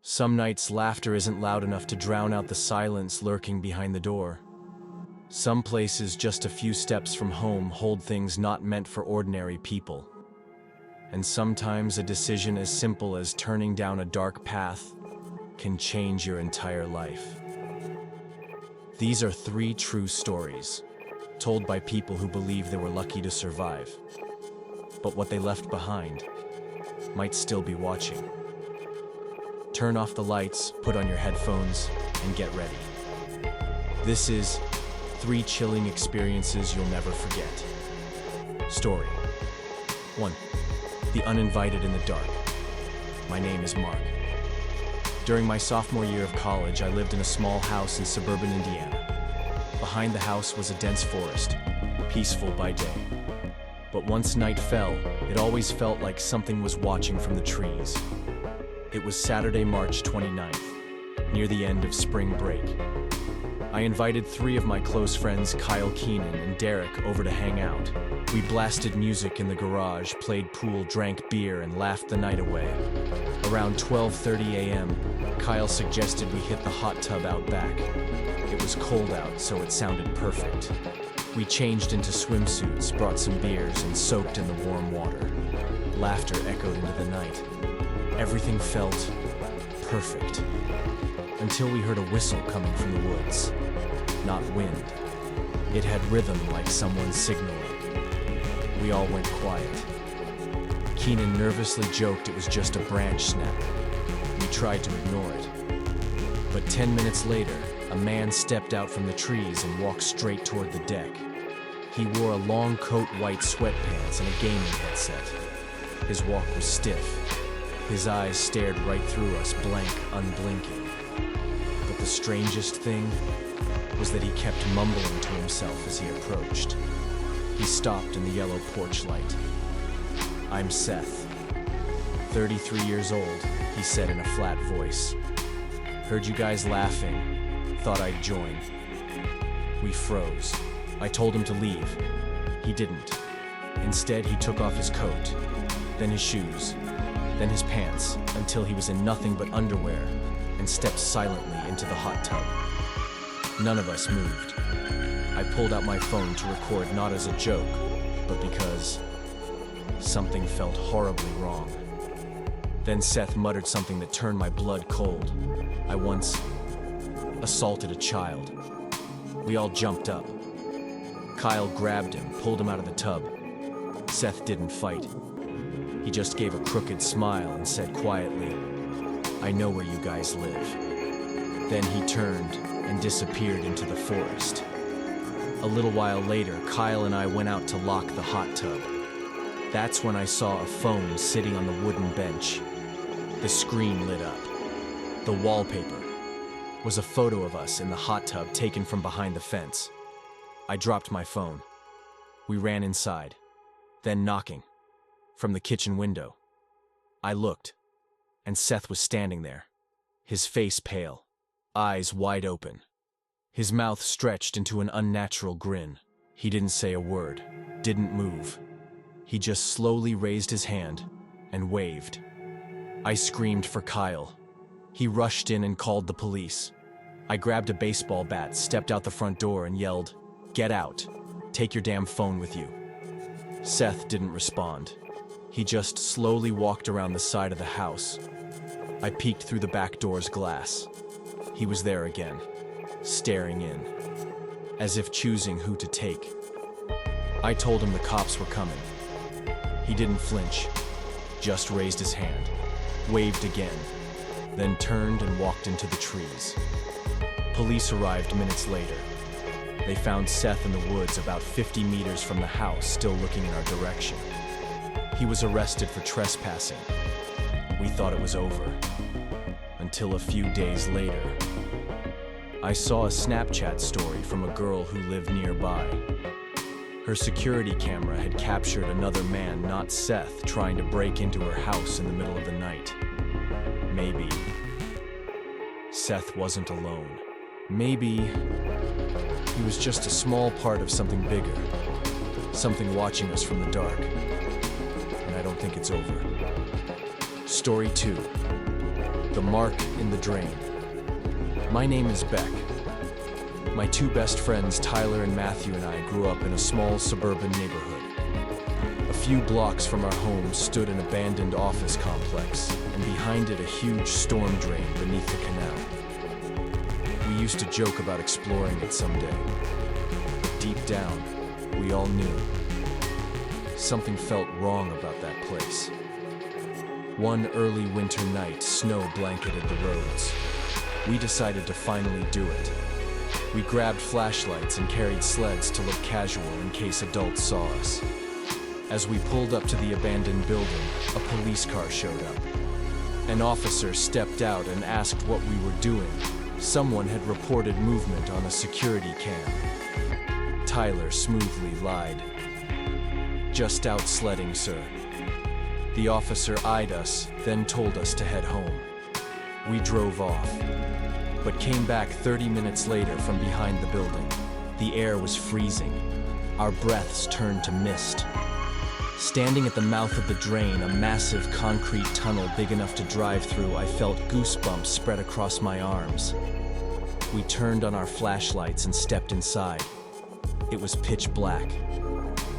Some nights laughter isn't loud enough to drown out the silence lurking behind the door. Some places just a few steps from home hold things not meant for ordinary people. And sometimes a decision as simple as turning down a dark path can change your entire life. These are 3 true stories, told by people who believe they were lucky to survive. But what they left behind might still be watching. Turn off the lights, put on your headphones, and get ready. This is 3 chilling experiences you'll never forget. Story 1. The Uninvited in the Dark. My name is Mark. During my sophomore year of college, I lived in a small house in suburban Indiana. Behind the house was a dense forest, peaceful by day. But once night fell, it always felt like something was watching from the trees. It was Saturday, March 29th, near the end of spring break. I invited 3 of my close friends, Kyle, Keenan, and Derek, over to hang out. We blasted music in the garage, played pool, drank beer, and laughed the night away. Around 12:30 a.m., Kyle suggested we hit the hot tub out back. It was cold out, so it sounded perfect. We changed into swimsuits, brought some beers, and soaked in the warm water. Laughter echoed into the night. Everything felt perfect. Until we heard a whistle coming from the woods. Not wind. It had rhythm like someone signaling. We all went quiet. Keenan nervously joked it was just a branch snap. We tried to ignore it. But 10 minutes later, a man stepped out from the trees and walked straight toward the deck. He wore a long coat, white sweatpants, and a gaming headset. His walk was stiff. His eyes stared right through us, blank, unblinking. But the strangest thing was that he kept mumbling to himself as he approached. He stopped in the yellow porch light. "I'm Seth, 33 years old," he said in a flat voice. "Heard you guys laughing. Thought I'd join." We froze. I told him to leave. He didn't. Instead, he took off his coat, then his shoes, then his pants, until he was in nothing but underwear, and stepped silently into the hot tub. None of us moved. I pulled out my phone to record, not as a joke, but because something felt horribly wrong. Then Seth muttered something that turned my blood cold. "I once assaulted a child." We all jumped up. Kyle grabbed him, pulled him out of the tub. Seth didn't fight. He just gave a crooked smile and said quietly, "I know where you guys live." Then he turned and disappeared into the forest. A little while later, Kyle and I went out to lock the hot tub. That's when I saw a phone sitting on the wooden bench. The screen lit up. The wallpaper was a photo of us in the hot tub taken from behind the fence. I dropped my phone. We ran inside, then knocking from the kitchen window. I looked, and Seth was standing there, his face pale, eyes wide open. His mouth stretched into an unnatural grin. He didn't say a word, didn't move. He just slowly raised his hand and waved. I screamed for Kyle. He rushed in and called the police. I grabbed a baseball bat, stepped out the front door, and yelled, "Get out. Take your damn phone with you." Seth didn't respond. He just slowly walked around the side of the house. I peeked through the back door's glass. He was there again, staring in, as if choosing who to take. I told him the cops were coming. He didn't flinch, just raised his hand, waved again, then turned and walked into the trees. Police arrived minutes later. They found Seth in the woods about 50 meters from the house, still looking in our direction. He was arrested for trespassing. We thought it was over, until a few days later. I saw a Snapchat story from a girl who lived nearby. Her security camera had captured another man, not Seth, trying to break into her house in the middle of the night. Maybe Seth wasn't alone. Maybe he was just a small part of something bigger, something watching us from the dark. And I don't think it's over. Story 2. The mark in the drain. My name is Beck. My two best friends, Tyler and Matthew, and I grew up in a small suburban neighborhood. A few blocks from our home stood an abandoned office complex, and behind it a huge storm drain beneath the canal. We used to joke about exploring it someday. But deep down, we all knew something felt wrong about that place. One early winter night, snow blanketed the roads. We decided to finally do it. We grabbed flashlights and carried sleds to look casual in case adults saw us. As we pulled up to the abandoned building, a police car showed up. An officer stepped out and asked what we were doing. Someone had reported movement on a security cam. Tyler smoothly lied. "Just out sledding, sir." The officer eyed us, then told us to head home. We drove off, but came back 30 minutes later from behind the building. The air was freezing. Our breaths turned to mist. Standing at the mouth of the drain, a massive concrete tunnel big enough to drive through, I felt goosebumps spread across my arms. We turned on our flashlights and stepped inside. It was pitch black.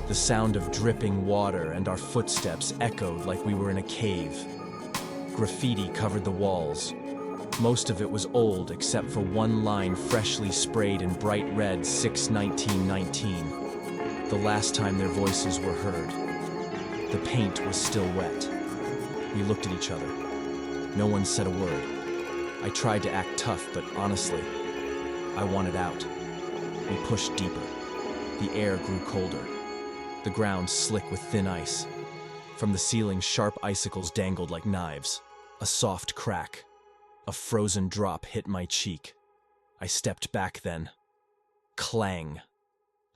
The sound of dripping water and our footsteps echoed like we were in a cave. Graffiti covered the walls. Most of it was old except for one line freshly sprayed in bright red, 6/19/19. The last time their voices were heard. The paint was still wet. We looked at each other. No one said a word. I tried to act tough, but honestly, I wanted out. We pushed deeper. The air grew colder. The ground slick with thin ice. From the ceiling, sharp icicles dangled like knives. A soft crack. A frozen drop hit my cheek. I stepped back then. Clang.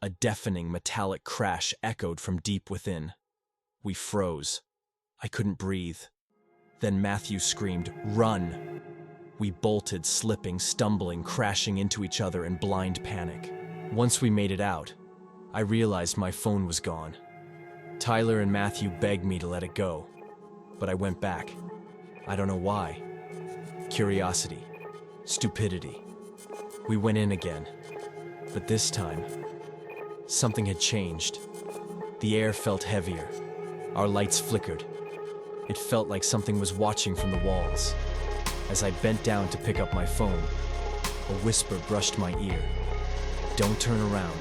A deafening metallic crash echoed from deep within. We froze. I couldn't breathe. Then Matthew screamed, "Run!" We bolted, slipping, stumbling, crashing into each other in blind panic. Once we made it out, I realized my phone was gone. Tyler and Matthew begged me to let it go, but I went back. I don't know why. Curiosity. Stupidity. We went in again, but this time, something had changed. The air felt heavier. Our lights flickered. It felt like something was watching from the walls. As I bent down to pick up my phone, a whisper brushed my ear. "Don't turn around."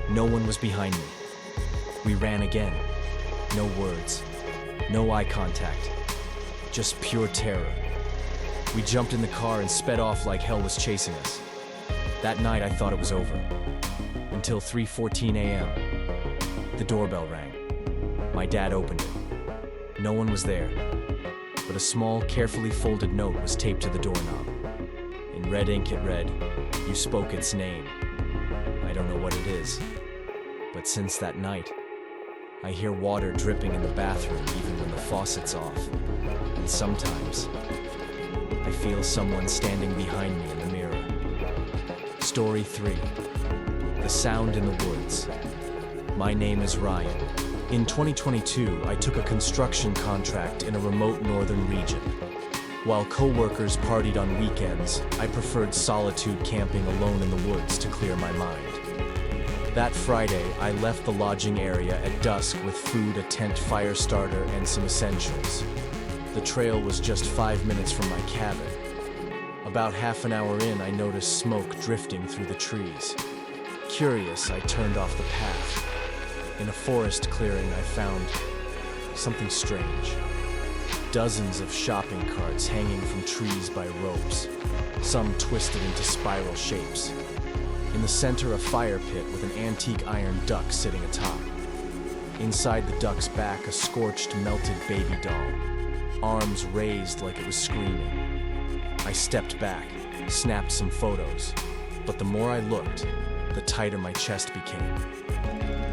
No one was behind me. We ran again. No words. No eye contact. Just pure terror. We jumped in the car and sped off like hell was chasing us. That night I thought it was over. Until 3:14 a.m. The doorbell rang. My dad opened it. No one was there, but a small, carefully folded note was taped to the doorknob. In red ink it read, "You spoke its name. I don't know what it is, but since that night, I hear water dripping in the bathroom even when the faucet's off. And sometimes, I feel someone standing behind me in the mirror." Story 3. The Sound in the Woods. My name is Ryan. In 2022, I took a construction contract in a remote northern region. While co-workers partied on weekends, I preferred solitude, camping alone in the woods to clear my mind. That Friday, I left the lodging area at dusk with food, a tent, fire starter, and some essentials. The trail was just 5 minutes from my cabin. About half an hour in, I noticed smoke drifting through the trees. Curious, I turned off the path. In a forest clearing, I found something strange. Dozens of shopping carts hanging from trees by ropes, some twisted into spiral shapes. In the center, a fire pit with an antique iron duck sitting atop. Inside the duck's back, a scorched, melted baby doll, arms raised like it was screaming. I stepped back, snapped some photos, but the more I looked, the tighter my chest became.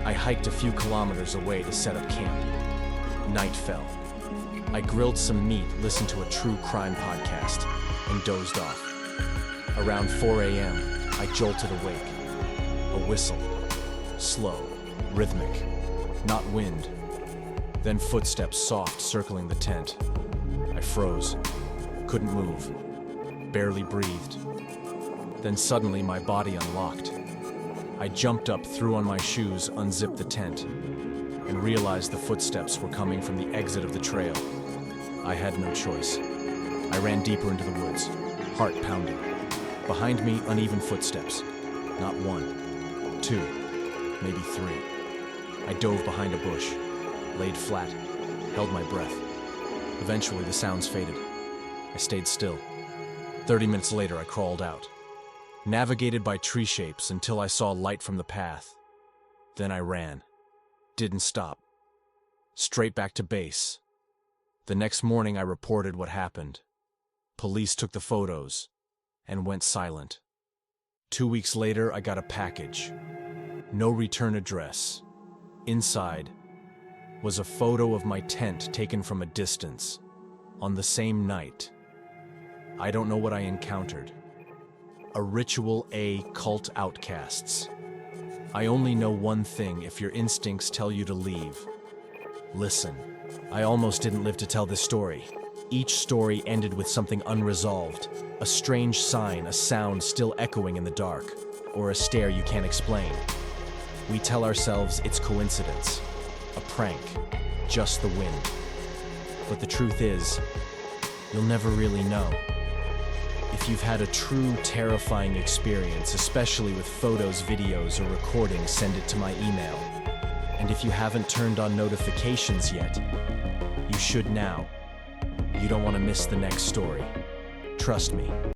I hiked a few kilometers away to set up camp. Night fell. I grilled some meat, listened to a true crime podcast, and dozed off. Around 4 a.m., I jolted awake. A whistle. Slow, rhythmic, not wind. Then footsteps soft circling the tent. I froze. couldn't move, barely breathed. Then suddenly my body unlocked. I jumped up, threw on my shoes, unzipped the tent, and realized the footsteps were coming from the exit of the trail. I had no choice. I ran deeper into the woods, heart pounding. Behind me, uneven footsteps. Not one, two, maybe three. I dove behind a bush, laid flat, held my breath. Eventually, the sounds faded. I stayed still. 30 minutes later, I crawled out. Navigated by tree shapes until I saw light from the path. Then I ran. Didn't stop. Straight back to base. The next morning, I reported what happened. Police took the photos and went silent. 2 weeks later, I got a package. No return address. Inside was a photo of my tent taken from a distance on the same night. I don't know what I encountered. A ritual cult outcasts. I only know one thing: if your instincts tell you to leave, listen. I almost didn't live to tell this story. Each story ended with something unresolved. A strange sign, a sound still echoing in the dark, or a stare you can't explain. We tell ourselves it's coincidence, a prank, just the wind. But the truth is, you'll never really know. If you've had a true terrifying experience, especially with photos, videos, or recordings, send it to my email. And if you haven't turned on notifications yet, you should now. You don't want to miss the next story. Trust me.